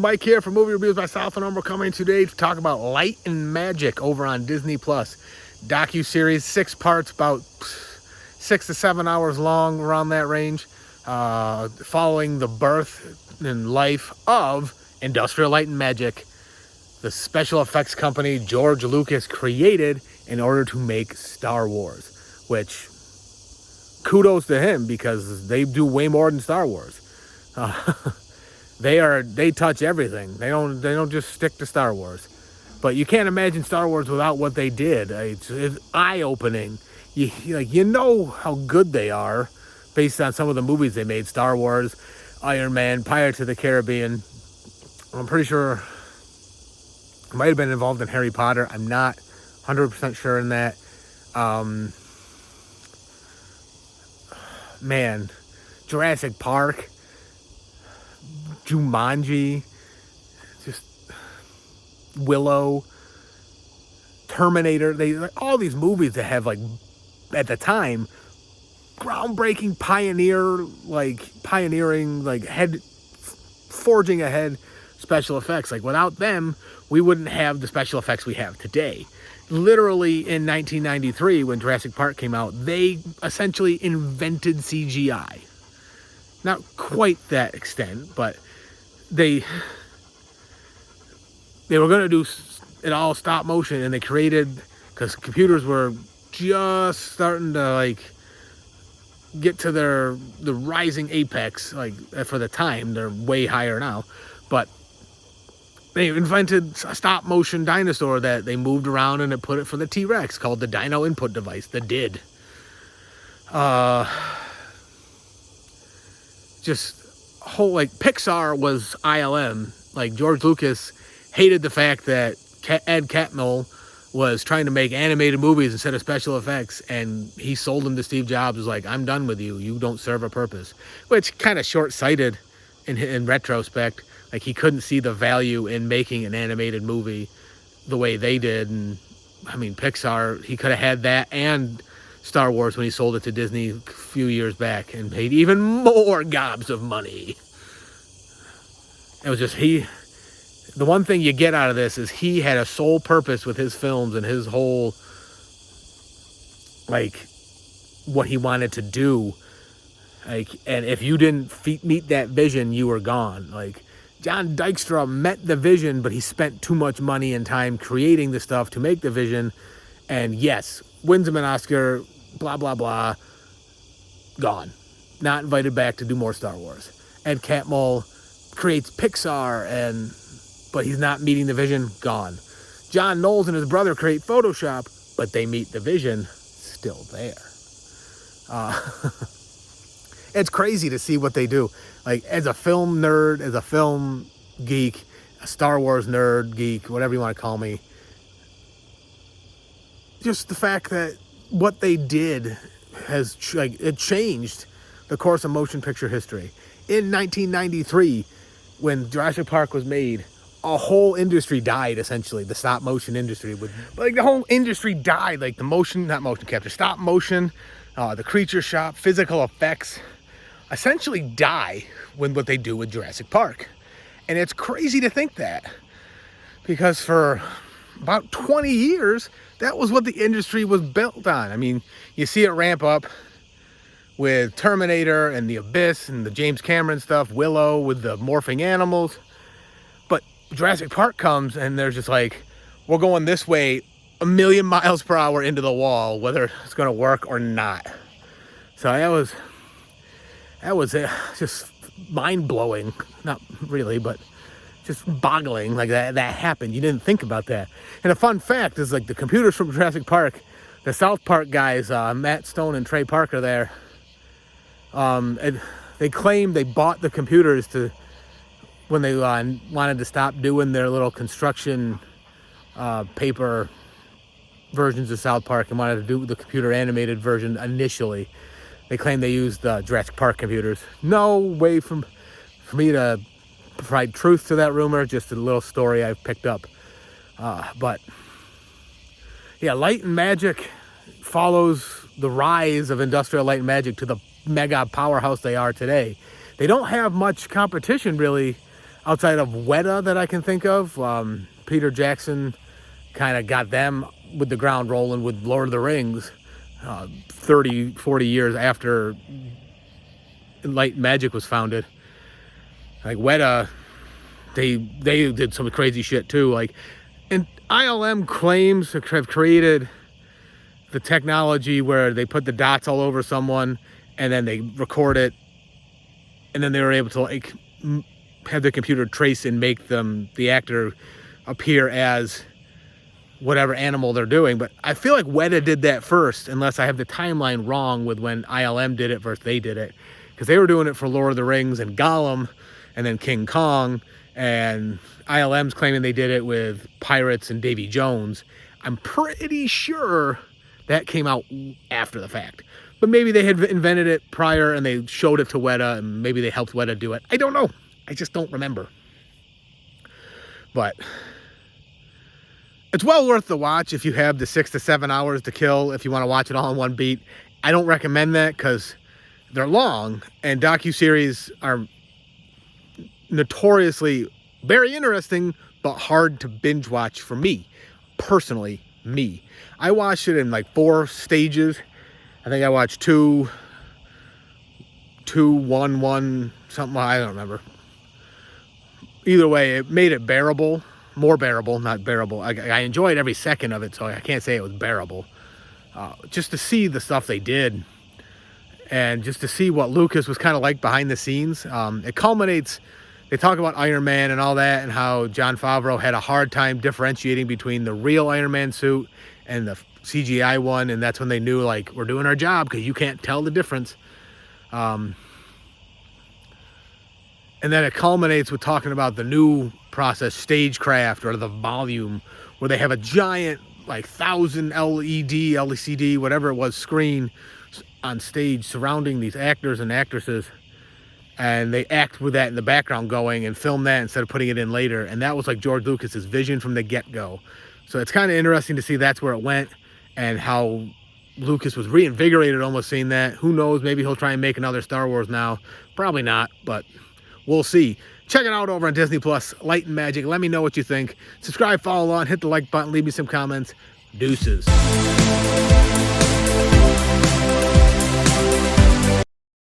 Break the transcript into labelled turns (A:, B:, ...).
A: Mike here for Movie Reviews by Southland, and we're coming today to talk about Light and Magic over on Disney Plus. Docu-series, 6 parts, about 6 to 7 hours long, around that range, following the birth and life of Industrial Light and Magic, the special effects company George Lucas created in order to make Star Wars, which kudos to him because they do way more than Star Wars. They touch everything. They don't just stick to Star Wars. But you can't imagine Star Wars without what they did. It's eye-opening. You know how good they are based on some of the movies they made. Star Wars, Iron Man, Pirates of the Caribbean. I'm pretty sure I might have been involved in Harry Potter. I'm not 100% sure in that. Man, Jurassic Park, Jumanji, just Willow, Terminator. All these movies that have, like, at the time, groundbreaking, pioneering, forging ahead special effects. Like, without them, we wouldn't have the special effects we have today. Literally in 1993, when Jurassic Park came out, they essentially invented CGI. Not quite that extent, but they were going to do it all stop motion, and they created, because computers were just starting to get to the rising apex, for the time. They're way higher now, but they invented a stop motion dinosaur that they moved around, and it put it for the T-Rex, called the Dino Input Device, the DID. Pixar was ILM. George Lucas hated the fact that Ed Catmull was trying to make animated movies instead of special effects, and he sold them to Steve Jobs. Was like, I'm done with you. You don't serve a purpose. Which kind of short-sighted in retrospect. He couldn't see the value in making an animated movie the way they did. And I mean, Pixar, he could have had that and Star Wars when he sold it to Disney a few years back and paid even more gobs of money. It was just the one thing you get out of this is he had a sole purpose with his films and his whole, what he wanted to do. And if you didn't meet that vision, you were gone. John Dykstra met the vision, but he spent too much money and time creating the stuff to make the vision. And yes, wins him an Oscar, blah, blah, blah, gone. Not invited back to do more Star Wars. Ed Catmull creates Pixar, but he's not meeting the vision, gone. John Knowles and his brother create Photoshop, but they meet the vision, still there. It's crazy to see what they do. As a film nerd, as a film geek, a Star Wars nerd, geek, whatever you want to call me, just the fact that what they did has it changed the course of motion picture history. In 1993, when Jurassic Park was made, a whole industry died, essentially. The stop motion industry the whole industry died. Not motion capture, stop motion, the creature shop, physical effects, essentially die when what they do with Jurassic Park. And it's crazy to think that, because for about 20 years, that was what the industry was built on. I mean, you see it ramp up with Terminator and The Abyss and the James Cameron stuff, Willow with the morphing animals. But Jurassic Park comes and they're just we're going this way 1,000,000 miles per hour into the wall, whether it's going to work or not. So that was just mind-blowing. Not really, but just boggling. That happened. You didn't think about that. And a fun fact is, the computers from Jurassic Park, the South Park guys, Matt Stone and Trey Parker there, and they claim they bought the computers when they wanted to stop doing their little construction paper versions of South Park and wanted to do the computer animated version initially. They claim they used Jurassic Park computers. No way for me to provide truth to that rumor, just a little story I've picked up. But yeah, Light and Magic follows the rise of Industrial Light and Magic to the mega powerhouse they are today. They don't have much competition, really, outside of Weta that I can think of. Peter Jackson kind of got them with the ground rolling with Lord of the Rings 30, 40 years after Light and Magic was founded. Like Weta, they did some crazy shit too. Like, and ILM claims to have created the technology where they put the dots all over someone and then they record it, and then they were able to like have the computer trace and make the actor appear as whatever animal they're doing. But I feel like Weta did that first, unless I have the timeline wrong with when ILM did it versus they did it, because they were doing it for Lord of the Rings and Gollum and then King Kong, and ILM's claiming they did it with Pirates and Davy Jones. I'm pretty sure that came out after the fact, but maybe they had invented it prior and they showed it to Weta, and maybe they helped Weta do it. I don't know. I just don't remember. But it's well worth the watch if you have the 6 to 7 hours to kill, if you want to watch it all in one beat. I don't recommend that because they're long, and docuseries are notoriously very interesting, but hard to binge watch for me. Personally, me. I watched it in like 4 stages. I think I watched 2, 1, 1, something, I don't remember. Either way, it made it bearable. More bearable, not bearable. I enjoyed every second of it, so I can't say it was bearable. Just to see the stuff they did, and just to see what Lucas was kind of like behind the scenes. It culminates, they talk about Iron Man and all that, and how Jon Favreau had a hard time differentiating between the real Iron Man suit and the CGI one, and that's when they knew, like, we're doing our job, because you can't tell the difference. And then it culminates with talking about the new process, stagecraft, or the volume, where they have a giant, like, 1,000 LED, LCD, whatever it was, screen on stage surrounding these actors and actresses. And they act with that in the background going and film that instead of putting it in later. And that was like George Lucas's vision from the get-go. So it's kind of interesting to see that's where it went, and how Lucas was reinvigorated almost seeing that. Who knows, maybe he'll try and make another Star Wars now. Probably not, but we'll see. Check it out over on Disney Plus, Light and Magic. Let me know what you think. Subscribe, follow along, hit the like button, leave me some comments. Deuces.